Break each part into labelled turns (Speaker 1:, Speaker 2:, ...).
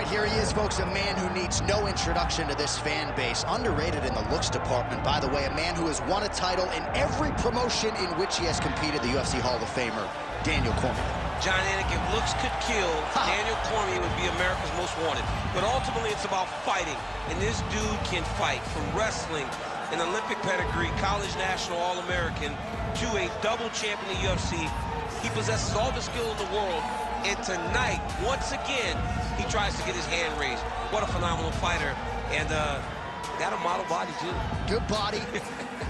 Speaker 1: And here he is, folks, a man who needs no introduction to this fan base. Underrated in the looks department, by the way. A man who has won a title in every promotion in which he has competed, the UFC Hall of Famer, Daniel Cormier.
Speaker 2: John Anik, if looks could kill, Daniel Cormier would be America's most wanted. But ultimately, it's about fighting. And this dude can fight from wrestling, an Olympic pedigree, college national All-American, to a double champion in the UFC. He possesses all the skill in the world. And tonight, once again, he tries to get his hand raised. What a phenomenal fighter. And got a model body, too.
Speaker 1: Good body.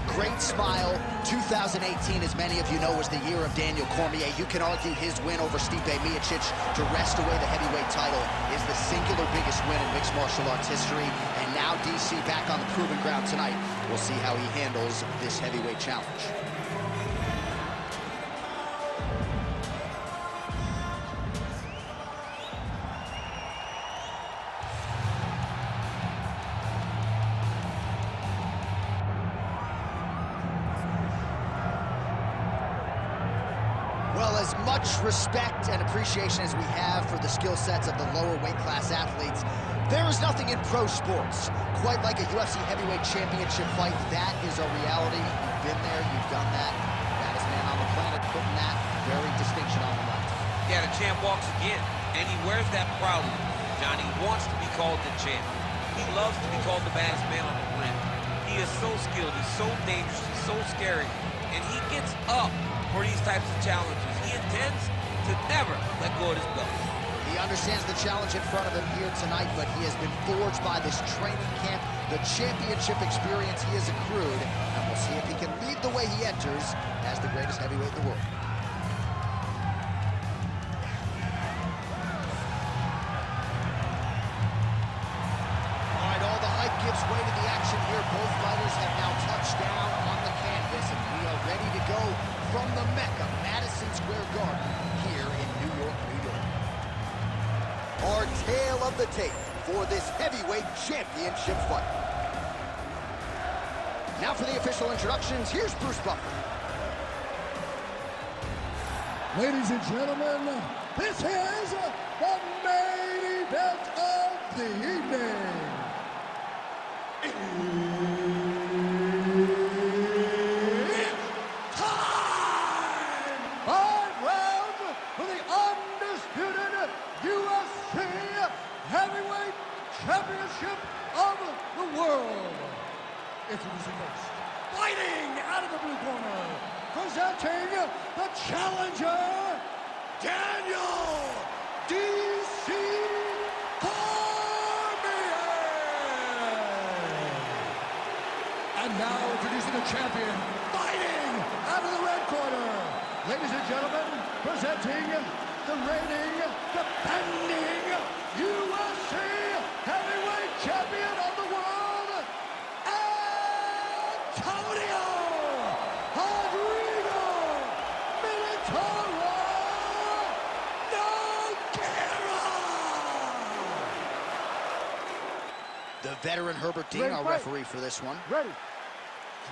Speaker 1: Great smile. 2018, as many of you know, was the year of Daniel Cormier. You can argue his win over Stipe Miocic to wrest away the heavyweight title is the singular biggest win in mixed martial arts history. And now DC back on the proving ground tonight. We'll see how he handles this heavyweight challenge. Well, as much respect and appreciation as we have for the skill sets of the lower weight class athletes, there is nothing in pro sports quite like a UFC Heavyweight Championship fight. That is a reality. You've been there, you've done that. Baddest man on the planet putting that very distinction on the left.
Speaker 2: Yeah, the champ walks again, and he wears that proudly. Johnny wants to be called the champ. He loves to be called the baddest man on the ring. He is so skilled, he's so dangerous, he's so scary, and he gets up for these types of challenges. He intends to never let go of his belt.
Speaker 1: He understands the challenge in front of him here tonight, but he has been forged by this training camp, the championship experience he has accrued, and we'll see if he can lead the way he enters as the greatest heavyweight in the world. All right, all the hype gives way to the action here. Both fighters have now touched down on the canvas, and we are ready to go from the Mecca, Madison Square Garden, here in New York, New York. Our tale of the tape for this heavyweight championship fight. Now for the official introductions, here's Bruce Buffer.
Speaker 3: Ladies and gentlemen, this is the main event of the evening. Championship of the world. Introducing first, fighting out of the blue corner, presenting the challenger, Daniel DC Cormier. And now introducing the champion, fighting out of the red corner. Ladies and gentlemen, presenting the reigning, defending UFC heavyweight champion of the world, Antonio Rodrigo Minotauro Nogueira.
Speaker 1: The veteran Herbert Dean, our referee for this one.
Speaker 3: Ready.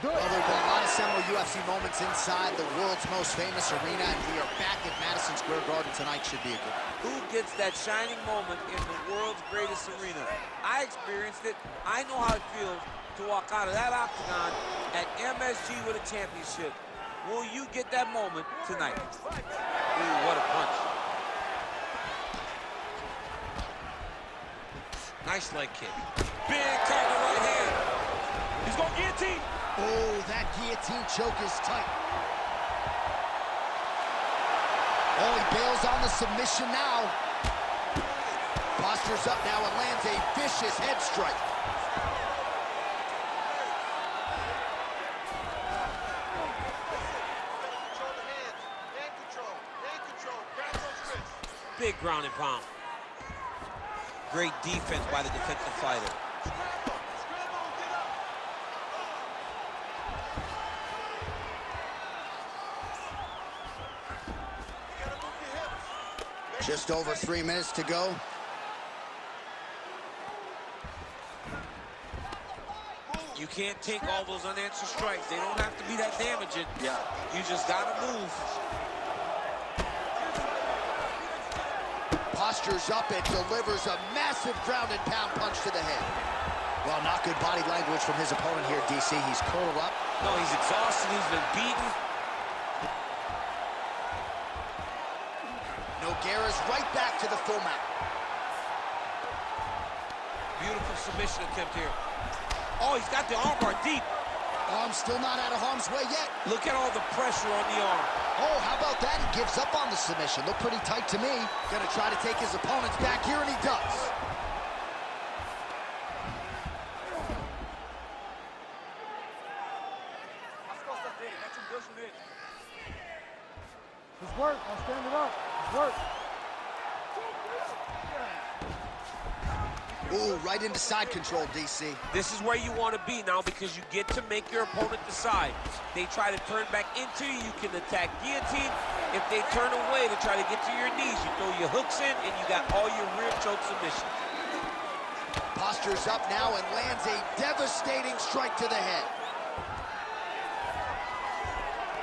Speaker 1: Well, there have been a lot of seminal UFC moments inside the world's most famous arena, and we are back at Madison Square Garden tonight. Should be a good one.
Speaker 2: Who gets that shining moment in the world's greatest arena? I experienced it. I know how it feels to walk out of that octagon at MSG with a championship. Will you get that moment tonight? Ooh, what a punch. Nice leg kick. Big counter right hand. He's going guillotine.
Speaker 1: Oh, that guillotine choke is tight. Oh, he bails on the submission now. Postures up now and lands a vicious head strike.
Speaker 2: Big ground and pound. Great defense by the defensive fighter.
Speaker 1: Just over 3 minutes to go.
Speaker 2: You can't take all those unanswered strikes. They don't have to be that damaging.
Speaker 1: Yeah.
Speaker 2: You just gotta move.
Speaker 1: Postures up and delivers a massive ground and pound punch to the head. Well, not good body language from his opponent here, DC. He's curled up.
Speaker 2: No, he's exhausted. He's been beaten.
Speaker 1: Nogueira's right back to the full mount.
Speaker 2: Beautiful submission attempt here. Oh, he's got the armbar deep.
Speaker 1: Arm still not out of harm's way yet.
Speaker 2: Look at all the pressure on the arm.
Speaker 1: Oh, how about that? He gives up on the submission. Looked pretty tight to me. Gonna try to take his opponents back here, and he does.
Speaker 3: It's work. I'll stand it up. It's work.
Speaker 1: Ooh, right into side control, DC.
Speaker 2: This is where you want to be now because you get to make your opponent decide. They try to turn back into you, you can attack guillotine. If they turn away to try to get to your knees, you throw your hooks in and you got all your rear choke submissions.
Speaker 1: Postures up now and lands a devastating strike to the head.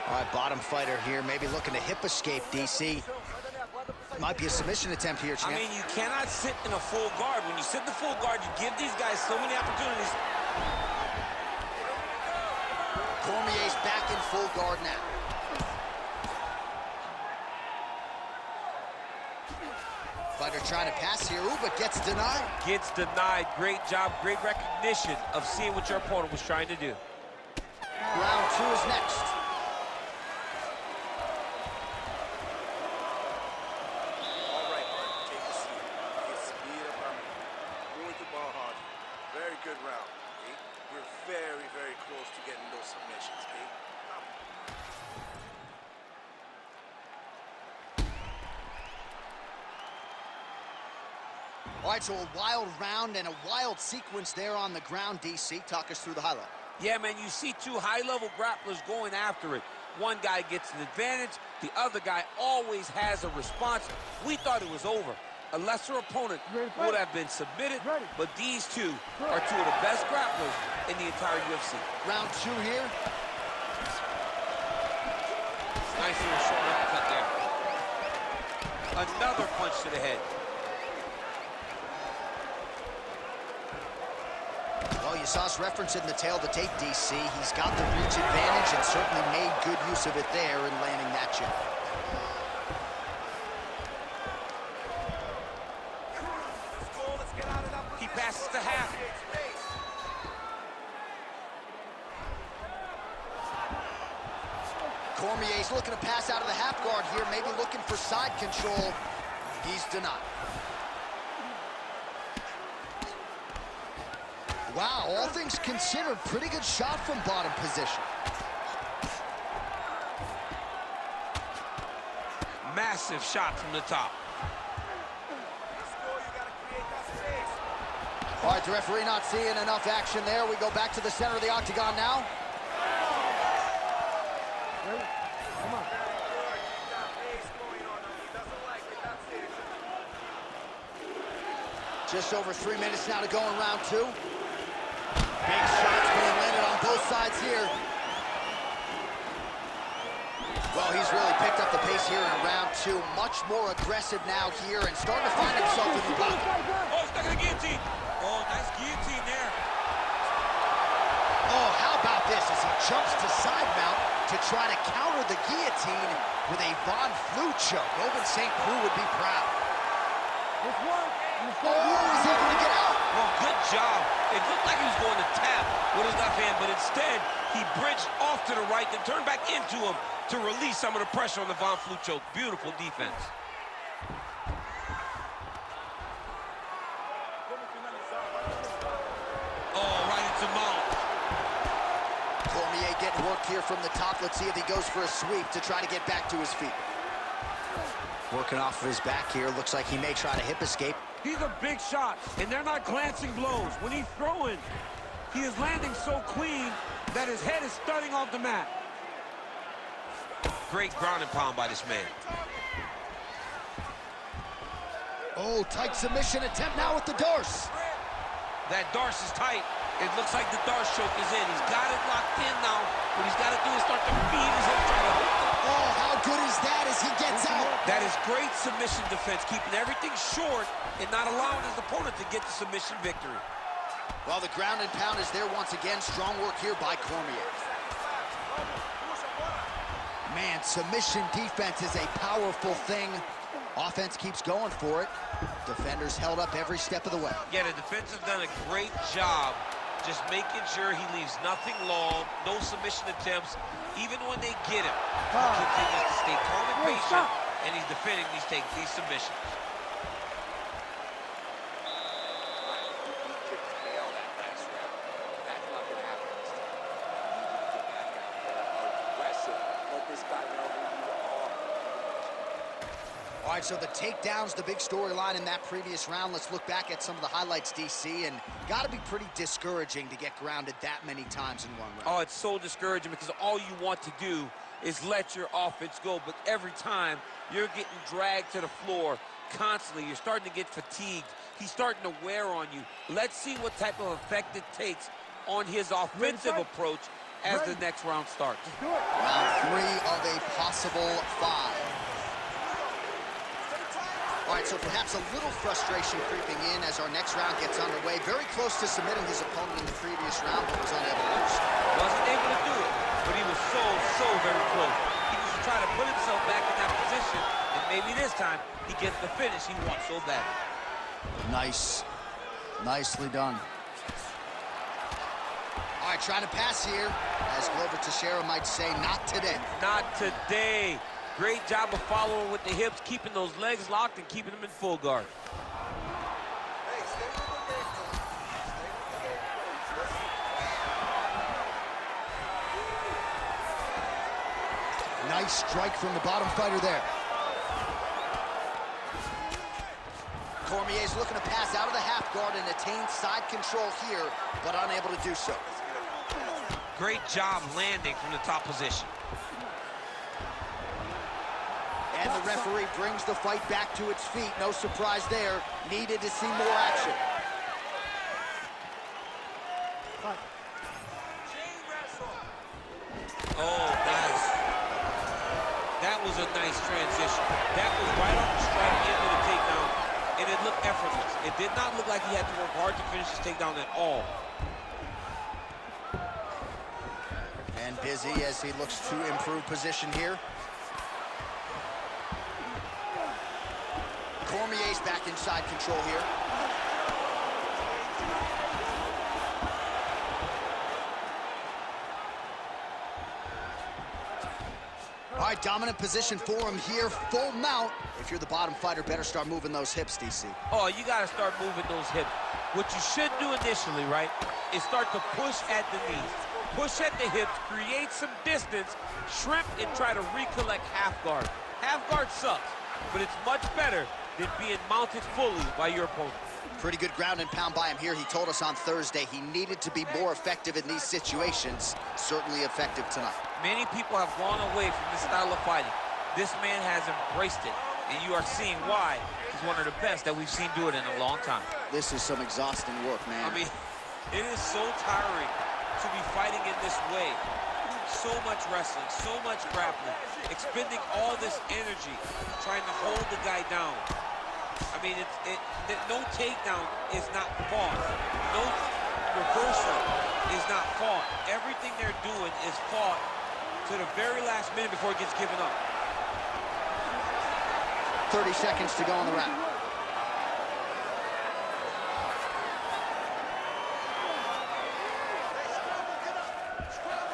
Speaker 1: All right, bottom fighter here, maybe looking to hip escape, DC. Might be a submission attempt here, champ.
Speaker 2: I mean, you cannot sit in a full guard. When you sit in the full guard, you give these guys so many opportunities.
Speaker 1: Cormier's back in full guard now. Fighter trying to pass here, ooh, but gets denied.
Speaker 2: Gets denied. Great job, great recognition of seeing what your opponent was trying to do.
Speaker 1: Round 2 is next.
Speaker 4: Very good round, okay? We're very, very close to getting those submissions, okay?
Speaker 1: All right, so a wild round and a wild sequence there on the ground, DC. Talk us through the highlight.
Speaker 2: Yeah, man, you see two high-level grapplers going after it. One guy gets an advantage, the other guy always has a response. We thought it was over. A lesser opponent would have been submitted, but these two are two of the best grapplers in the entire UFC.
Speaker 1: Round 2 here.
Speaker 2: Nice little short uppercut there. Another punch to the head.
Speaker 1: Well, you saw us referencing the tail of the tape, DC. He's got the reach advantage and certainly made good use of it there in landing that jab.
Speaker 2: He passes the half.
Speaker 1: Cormier's looking to pass out of the half guard here, maybe looking for side control. He's denied. Wow, all things considered, pretty good shot from bottom position.
Speaker 2: Massive shot from the top.
Speaker 1: All right, the referee not seeing enough action there. We go back to the center of the octagon now.
Speaker 3: Ready? Come on.
Speaker 1: Just over 3 minutes now to go in round 2. Big shots being landed on both sides here. Well, he's really picked up the pace here in round 2. Much more aggressive now here and starting to find himself in the pocket.
Speaker 2: Oh, stuck in the guillotine. Oh, nice guillotine there.
Speaker 1: Oh, how about this as he jumps to side mount to try to counter the guillotine with a Von Flue choke. Owen St. Preux would be proud.
Speaker 3: This one.
Speaker 1: Oh, is he going to get out?
Speaker 2: Well, good job. It looked like he was going to tap with his left hand, but instead, he bridged off to the right and turned back into him to release some of the pressure on the Von Flue choke. Beautiful defense. Oh, right into mount.
Speaker 1: Cormier getting worked here from the top. Let's see if he goes for a sweep to try to get back to his feet. Working off of his back here. Looks like he may try to hip escape.
Speaker 5: These are big shots, and they're not glancing blows. When he's throwing, he is landing so clean that his head is studding off the mat.
Speaker 2: Great ground and pound by this man.
Speaker 1: Oh, tight submission attempt now with the Darce.
Speaker 2: That Darce is tight. It looks like the Darce choke is in. He's got it locked in now. What he's got to do is start to feed his head.
Speaker 1: Oh, how good is that as he gets out?
Speaker 2: That his great submission defense, keeping everything short and not allowing his opponent to get the submission victory.
Speaker 1: Well, the ground and pound is there once again. Strong work here by Cormier. Man, submission defense is a powerful thing. Offense keeps going for it. Defenders held up every step of the way.
Speaker 2: Yeah, the defense has done a great job just making sure he leaves nothing long, no submission attempts. Even when they get him, he continues to stay calm and patient, and he's defending these submissions.
Speaker 1: All right, so the takedown's the big storyline in that previous round. Let's look back at some of the highlights, DC, and got to be pretty discouraging to get grounded that many times in one round.
Speaker 2: Oh, it's so discouraging because all you want to do is let your offense go, but every time you're getting dragged to the floor constantly. You're starting to get fatigued. He's starting to wear on you. Let's see what type of effect it takes on his offensive approach as the next round starts.
Speaker 1: Round 3 of a possible 5. All right, so perhaps a little frustration creeping in as our next round gets underway. Very close to submitting his opponent in the previous round, but was unable to do so.
Speaker 2: Wasn't able to do it, but he was so very close. He was trying to put himself back in that position, and maybe this time he gets the finish he wants so badly.
Speaker 1: Nice. Nicely done. All right, trying to pass here. As Glover Teixeira might say, not today.
Speaker 2: Not today. Great job of following with the hips, keeping those legs locked and keeping them in full guard.
Speaker 1: Nice strike from the bottom fighter there. Cormier's looking to pass out of the half guard and attain side control here, but unable to do so.
Speaker 2: Great job landing from the top position.
Speaker 1: And the referee brings the fight back to its feet. No surprise there. Needed to see more action.
Speaker 2: Oh, nice. That was a nice transition. That was right on the strike into the takedown, and it looked effortless. It did not look like he had to work hard to finish his takedown at all.
Speaker 1: And busy as he looks to improve position here. Cormier's back inside control here. All right, dominant position for him here. Full mount. If you're the bottom fighter, better start moving those hips, DC.
Speaker 2: Oh, you got to start moving those hips. What you should do initially, right, is start to push at the knees. Push at the hips, create some distance, shrimp, and try to recollect half guard. Half guard sucks, but it's much better than being mounted fully by your opponent.
Speaker 1: Pretty good ground and pound by him here. He told us on Thursday he needed to be more effective in these situations. Certainly effective tonight.
Speaker 2: Many people have gone away from this style of fighting. This man has embraced it, and you are seeing why he's one of the best that we've seen do it in a long time.
Speaker 1: This is some exhausting work, man.
Speaker 2: I mean, it is so tiring to be fighting in this way. So much wrestling, so much grappling, expending all this energy, trying to hold the guy down. I mean, no takedown is not fought. No reversal is not fought. Everything they're doing is fought to the very last minute before it gets given up.
Speaker 1: 30 seconds to go in the round.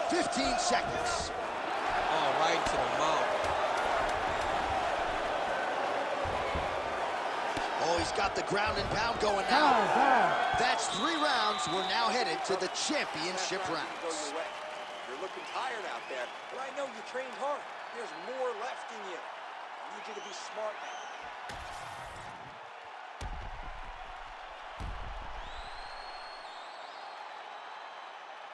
Speaker 1: $15 seconds.
Speaker 2: Oh, right to the mouth.
Speaker 1: Oh, he's got the ground and pound going now. That's 3 rounds. We're now headed to the championship rounds.
Speaker 6: You're looking tired out there, but I know you trained hard. There's more left in you. I need you to be smart now.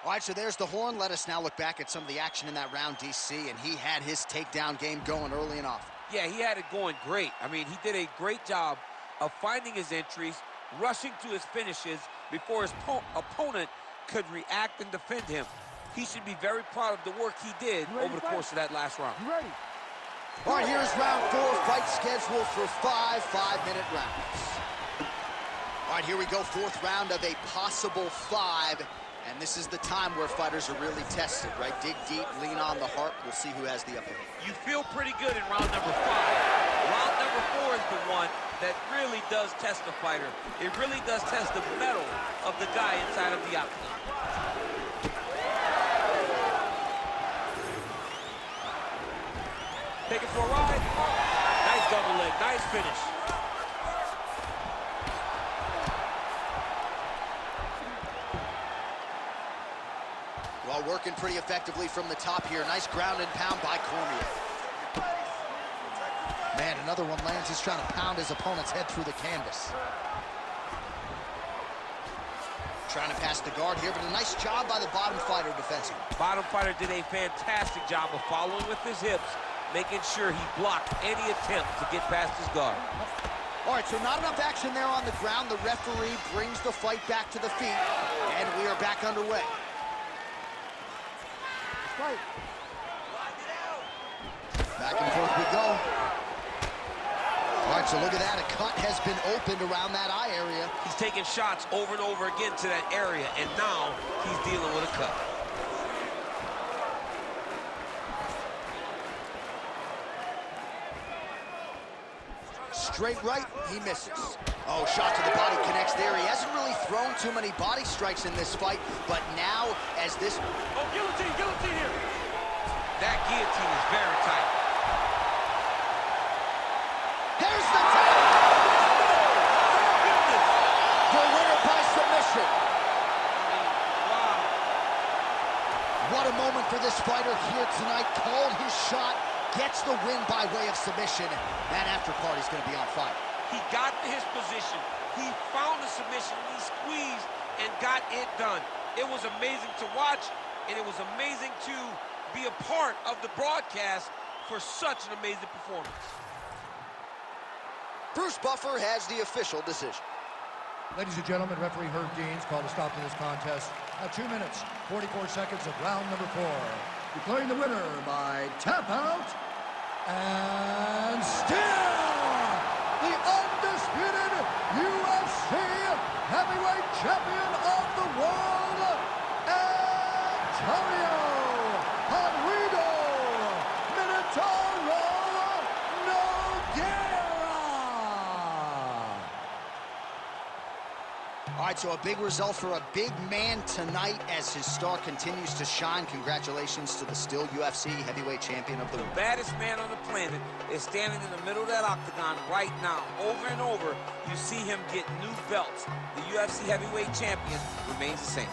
Speaker 1: All right, so there's the horn. Let us now look back at some of the action in that round, DC, and he had his takedown game going early and often.
Speaker 2: Yeah, he had it going great. I mean, he did a great job of finding his entries, rushing to his finishes before his opponent could react and defend him. He should be very proud of the work he did over the course of that last round.
Speaker 1: All right, here's round 4, fight scheduled for 5 5-minute rounds. All right, here we go, 4th round of a possible 5. And this is the time where fighters are really tested, right? Dig deep, lean on the heart. We'll see who has the upper hand.
Speaker 5: You feel pretty good in round number 5. Round number 4 is the one that really does test the fighter. It really does test the mettle of the guy inside of the octagon. Take it for a ride. Nice double leg, nice finish.
Speaker 1: Well, working pretty effectively from the top here. Nice ground and pound by Cormier. Man, another one lands. He's trying to pound his opponent's head through the canvas. Trying to pass the guard here, but a nice job by the bottom fighter defensively.
Speaker 5: Bottom fighter did a fantastic job of following with his hips, making sure he blocked any attempt to get past his guard.
Speaker 1: All right, so not enough action there on the ground. The referee brings the fight back to the feet, and we are back underway. Right. Back and forth we go. All right, so look at that. A cut has been opened around that eye area.
Speaker 5: He's taking shots over and over again to that area, and now he's dealing with a cut.
Speaker 1: Straight right, he misses. Oh, shot to the body connects there. He hasn't really thrown too many body strikes in this fight, but now as this...
Speaker 5: Oh, guillotine, guillotine here. That guillotine is very tight.
Speaker 1: There's the tap! The winner by submission.
Speaker 5: Wow.
Speaker 1: What a moment for this fighter here tonight. Called his shot, gets the win by way of submission. That after party's gonna be on fire.
Speaker 5: He got to his position. He found the submission, he squeezed and got it done. It was amazing to watch, and it was amazing to be a part of the broadcast for such an amazing performance.
Speaker 1: Bruce Buffer has the official decision.
Speaker 3: Ladies and gentlemen, referee Herb Deans called a stop to this contest at 2 minutes, 44 seconds of round number 4. Declaring the winner by tap out and still the undisputed UFC heavyweight champion of the world, Antonio Henrido Minotauro Nogueira.
Speaker 1: All right, so a big result for a big man tonight as his star continues to shine. Congratulations to the still UFC heavyweight champion of the world.
Speaker 5: The baddest man on the planet is standing in the middle of that octagon right now. Over and over, you see him get new belts. The UFC heavyweight champion remains the same.